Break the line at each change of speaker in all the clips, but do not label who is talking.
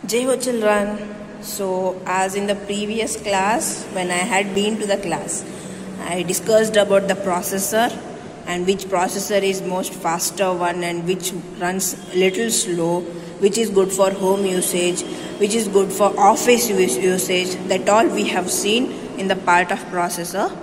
Jai Ho children. So as in the previous class, when I had been to the class, I discussed about the processor and which processor is most faster one and which runs little slow, which is good for home usage, which is good for office usage. That all we have seen in the part of processor.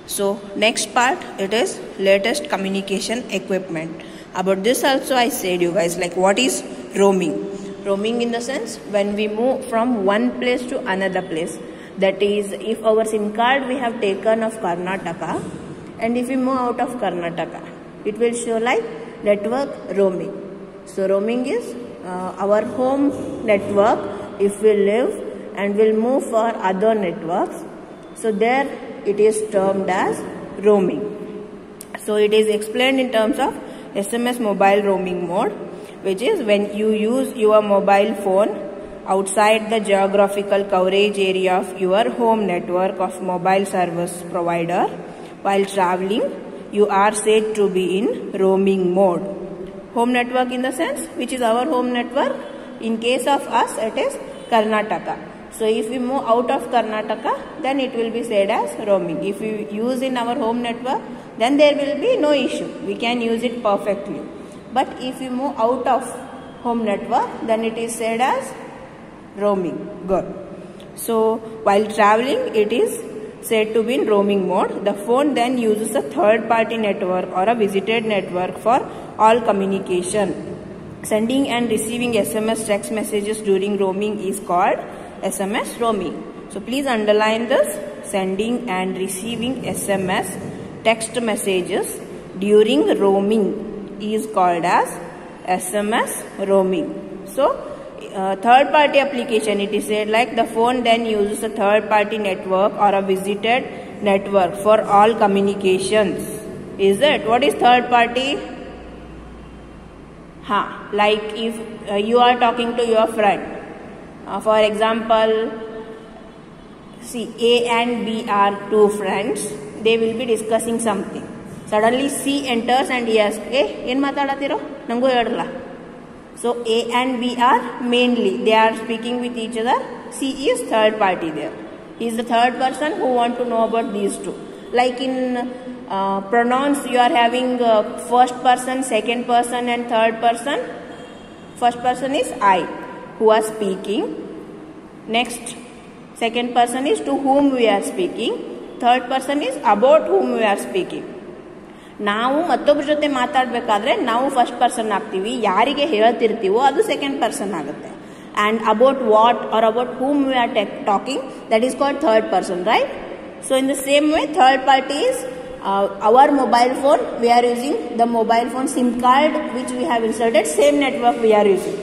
So next part, it is latest communication equipment. About this also I said you guys, like what is roaming. Roaming in the sense when we move from one place to another place. That is, if our SIM card we have taken of Karnataka and if we move out of Karnataka, it will show like network roaming. So roaming is our home network if we live and will move for other networks. So there it is termed as roaming. So it is explained in terms of SMS mobile roaming mode, which is when you use your mobile phone outside the geographical coverage area of your home network of mobile service provider. While traveling, you are said to be in roaming mode. Home network in the sense, which is our home network. In case of us, it is Karnataka. So if we move out of Karnataka, then it will be said as roaming. If we use in our home network, then there will be no issue. We can use it perfectly. But if we move out of home network, then it is said as roaming. Good. So while traveling, it is said to be in roaming mode. The phone then uses a third party network or a visited network for all communication. Sending and receiving SMS text messages during roaming is called SMS roaming. So please underline this. Sending and receiving SMS text messages during roaming is called as SMS roaming. So third party application, it is said like the phone then uses a third party network or a visited network for all communications. Is it? What is third party? Like if you are talking to your friend. For example, see, A and B are two friends. They will be discussing something. Suddenly C enters and he asks, "Yen matadathiro? Nangu hedala." So A and B are mainly, they are speaking with each other. C is third party there. He is the third person who want to know about these two. Like in pronouns, you are having first person, second person and third person. First person is I, who are speaking. Next, second person is to whom we are speaking. Third person is about whom we are speaking. ನಾವು ಮತ್ತೊಬ್ಬರ ಜೊತೆ ಮಾತಾಡಬೇಕಾದ್ರೆ ನಾವು first person ಆಗ್ತೀವಿ, ಯಾರಿಗೆ ಹೇಳ್ತಿರ್ತೀವೋ ಅದು second person ಆಗುತ್ತೆ. And about what or about whom we are talking, that is called third person, right? So in the same way, third party is our mobile phone. We are using the mobile phone SIM card which we have inserted, same network we are using.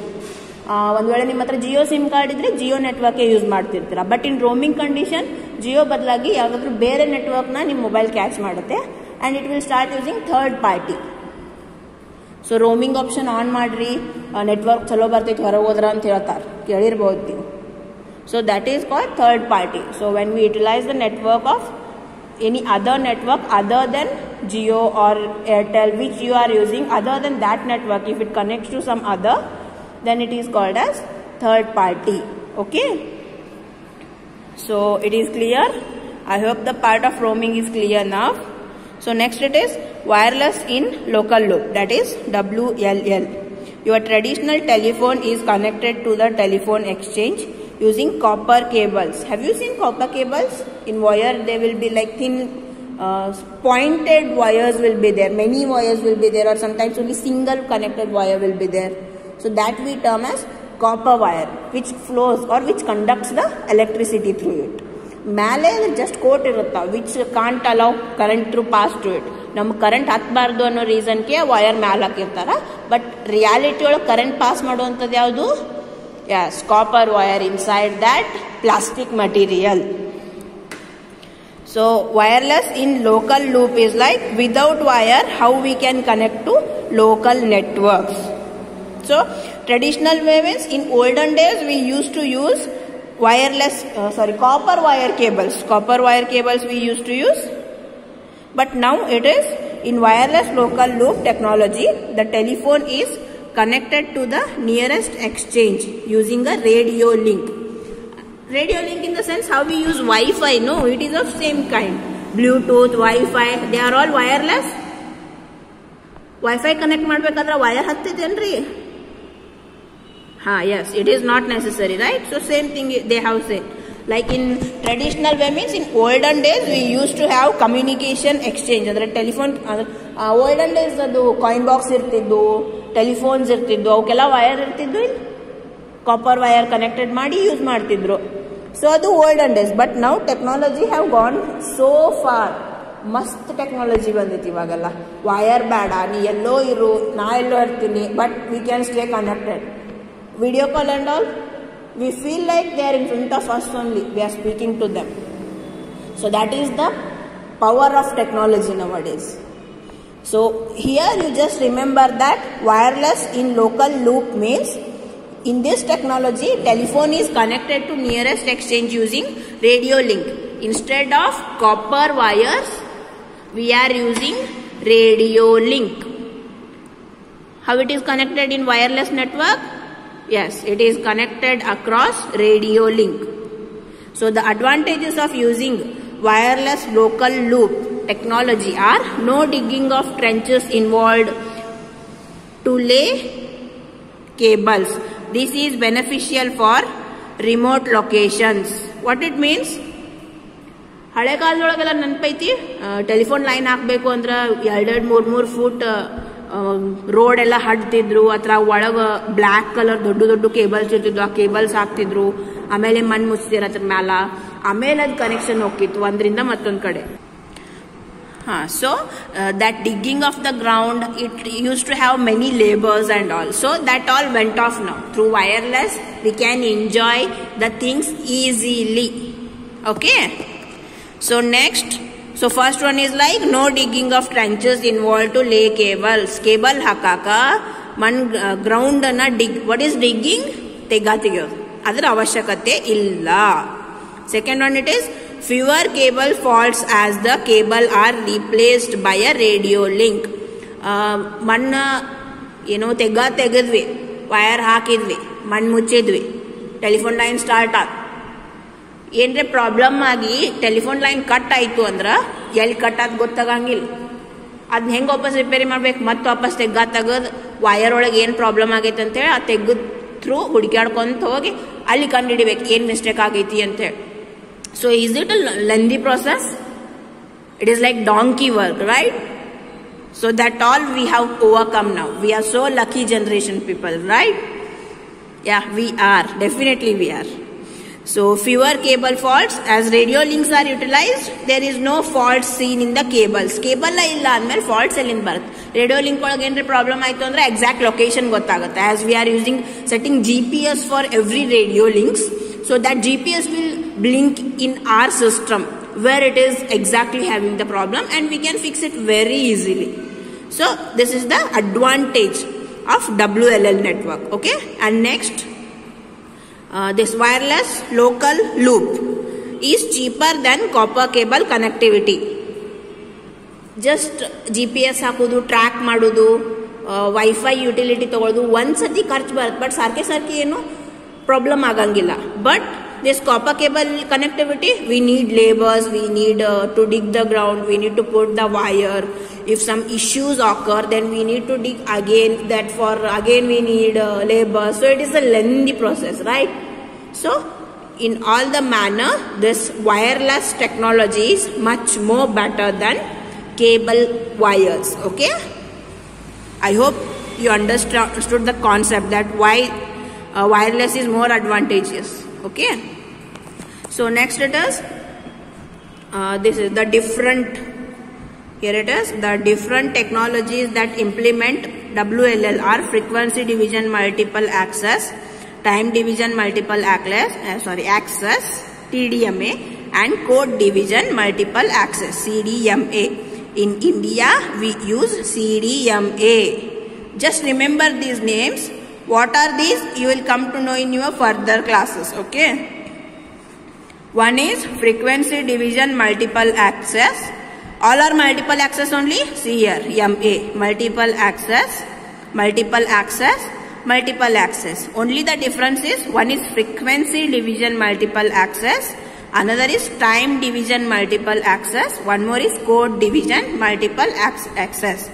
ಒಂದು ವೇಳೆ ನಿಮ್ಮ ಹತ್ರ Jio sim card ಇದ್ರೆ Jio network use ಮಾಡ್ತಿರ್ತೀರಾ. But in roaming condition Jio ಬದಲಾಗಿ ಯಾವುದಾದ್ರೂ ಬೇರೆ ನೆಟ್ವರ್ಕ್ನ ನಿಮ್ಮ ಮೊಬೈಲ್ ಕ್ಯಾಚ್ ಮಾಡುತ್ತೆ and it will start using third party. So roaming option on ಮಾಡ್ರಿ, ನೆಟ್ವರ್ಕ್ ಚಲೋ ಬರ್ತೈತೆ ಹೊರಗೆ ಹೋದ್ರ ಅಂತ ಹೇಳ್ತಾರೆ, ಕೇಳಿರ್ಬೋದು ನೀವು. So that is called third party. So when we utilize the network of any other network other than Jio or Airtel which you are using, other than that network, if it connects to some other, then it is called as third party. Okay. So it is clear. I hope the part of roaming is clear now. So next it is wireless in local loop, that is WLL. Your traditional telephone is connected to the telephone exchange using copper cables. Have you seen copper cables? In wire they will be like thin pointed wires will be there. Many wires will be there, or sometimes only single connected wire will be there. So that we term as copper wire, which flows or which conducts the electricity through it. ಮೇಲೆ just coat ಇರುತ್ತಾ which can't allow current through pass to it. ನಮ್ಗೆ current ಹತ್ತಬಾರ್ದು ಅನ್ನೋ ರೀಸನ್ಗೆ wire ಮ್ಯಾಲೆ ಹಾಕಿರ್ತಾರ. But reality ಒಳಗೆ current pass ಮಾಡುವಂಥದ್ದು ಯಾವುದು? Yes, copper wire inside that plastic material. So wireless in local loop is like without wire how we can connect to local networks. So traditional way means in olden days we use to use copper wire cables. Copper wire cables we used to use, but now it is in wireless local loop technology. The telephone is connected to the nearest exchange using a radio link. Radio link in the sense how we use Wi-Fi. No, it is of same kind. Bluetooth, Wi-Fi, they are all wireless. Wi-Fi connect ಮಾಡಬೇಕಾದ್ರೆ wire ಹತ್ತಿದೇನ್ರಿ? Yes, it is not necessary, right? So same thing they have said. Like in traditional way means in olden days we used to have communication exchange. ಅಂದ್ರೆ telephone olden days ಅದು coin box ಇರ್ತಿದ್ದು, telephones ಇರ್ತಿದ್ದು, ಅವಕ್ಕೆಲ್ಲ wire ಇರ್ತಿದ್ದು, copper wire connected ಮಾಡಿ use ಮಾಡ್ತಿದ್ರು. So ಅದು olden days. But now technology have gone so for. ಮಸ್ತ್ technology ಬಂದಿತ್ತು ಇವಾಗೆಲ್ಲ. Wire ಬೇಡ, ನೀ ಎಲ್ಲೋ ಇರು, ನಾ ಎಲ್ಲೋ ಇರ್ತೀನಿ, but we can stay connected. Video call and all, we feel like they are in front of us only. We are speaking to them. So that is the power of technology nowadays. So here you just remember that wireless in local loop means in this technology telephone is connected to nearest exchange using radio link. Instead of copper wires, we are using radio link. How it is connected in wireless network? Yes, it is connected across radio link. So the advantages of using wireless local loop technology are no digging of trenches involved to lay cables. This is beneficial for remote locations. What it means? ಹಳೆ ಕಾಲದೊಳಗೆಲ್ಲ ನೆನಪೈತಿ, telephone line ಹಾಕಬೇಕು ಅಂದ್ರೆ 2-3 foot road ಎಲ್ಲ ಹಡ್ತಿದ್ರು. ಅಥವಾ ಒಳಗ black colour ದೊಡ್ಡ ದೊಡ್ಡ cables ಇರ್ತಿದ್ವು, ಆ ಕೇಬಲ್ಸ್ ಹಾಕ್ತಿದ್ರು. ಆಮೇಲೆ ಮಣ್ಣು ಮುಚ್ತಿರ ಅದ್ರ ಮ್ಯಾಲ, ಆಮೇಲೆ ಅದು ಕನೆಕ್ಷನ್ ಹೋಗ್ತಿತ್ತು ಒಂದ್ರಿಂದ ಮತ್ತೊಂದ್ ಕಡೆ. So that digging of the ground, it used to have many labors and all. So that all went off now. Through wireless, we can enjoy the things easily. Okay. So next. So first one is like no digging of trenches involved to lay cables. Cable hakaka ground na dig. What is digging? Tega tegeyodu. Adra avashyakate illa. Second one, it is fewer cable faults as the cable are replaced by a radio link. Manna tega tegedvi, wire hakidvi, man muchidvi, telephone line start ಆಗ ಏನ್ರೆ problem ಆಗಿ telephone line cut ಆಯ್ತು ಅಂದ್ರ ಎಲ್ಲಿ cut ಆದ್ ಗೊತ್ತಾಗಂಗಿಲ್ಲ. ಅದನ್ನ ಹೆಂಗ್ ವಾಪಸ್ ರಿಪೇರಿ ಮಾಡ್ಬೇಕು? ಮತ್ತೆ ವಾಪಸ್ ತೆಗದ್ ವೈರ್ ಒಳಗೆ ಏನ್ ಪ್ರಾಬ್ಲಮ್ ಆಗೈತೆ ಅಂತ ಹೇಳಿ ಆ ತೆಗದ್ ಥ್ರೂ ಹುಡುಕ್ಯಾಡ್ಕೊಂತ ಹೋಗಿ ಅಲ್ಲಿ ಕಂಡು ಹಿಡಿಬೇಕು ಏನ್ ಮಿಸ್ಟೇಕ್ ಆಗೈತಿ ಅಂತ ಹೇಳಿ. So is it a lengthy process? It is like donkey work, right? So that all we have overcome now. We are so lucky generation people, right? Yeah, we are. Definitely we are. So fewer cable faults as radio links are utilized. There is no fault seen in the cables. Cable la illa andmele faults elin barutte. Radio link olaga enre problem aitu andre exact location gottagutte. As we are using setting GPS for every radio links, so that GPS will blink in our system where it is exactly having the problem, and we can fix it very easily. So this is the advantage of WLL network. Okay, and next, this wireless local loop is cheaper than copper cable connectivity. Just GPS ಹಾಕುದು, track ಮಾಡುದು, wifi utility ತಗೊಳ್ಳೋದು ಒಂದ್ಸತಿ ಖರ್ಚು ಬರುತ್ತೆ, but ಸಾರ್ಕೆ ಏನು problem ಆಗಂಗಿಲ್ಲ. But this copper cable connectivity, we need labors, we need to dig the ground, we need to put the wire. If some issues occur, then we need to dig again. That for again we need labor. So it is a lengthy process, right? So in all the manner, this wireless technology is much more better than cable wires. Okay, I hope you understood the concept that why wireless is more advantageous. Okay, so next it is this is the different, here it is, the different technologies that implement WLL are frequency division multiple access, time division multiple access, TDMA, and code division multiple access, CDMA. In India we use CDMA. Just remember these names. What are these? You will come to know in your further classes. Okay, one is frequency division multiple access. All are multiple access only. See here, MA, multiple access. multiple access, multiple access. Only the difference is one is frequency division multiple access, another is time division multiple access, one more is code division multiple access.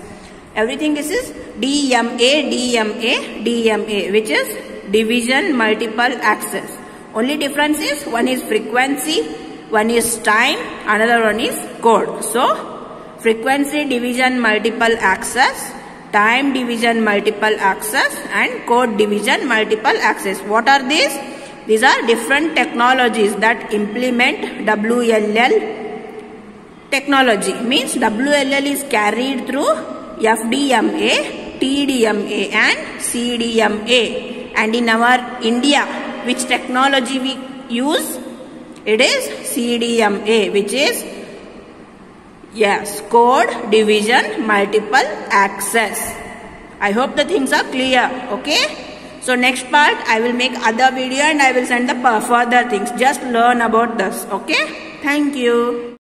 Everything this is DMA, DMA, DMA, which is division multiple access. Only difference is one is frequency, one is time, another one is code. So frequency division multiple access, time division multiple access, and code division multiple access. What are these? These are different technologies that implement WLL technology. Means WLL is carried through FDMA, TDMA and CDMA. And in our India, which technology we use? It is CDMA, which is code division multiple access. I hope the things are clear. Okay. So next part I will make other video and I will send the further things. Just learn about this. Okay. Thank you.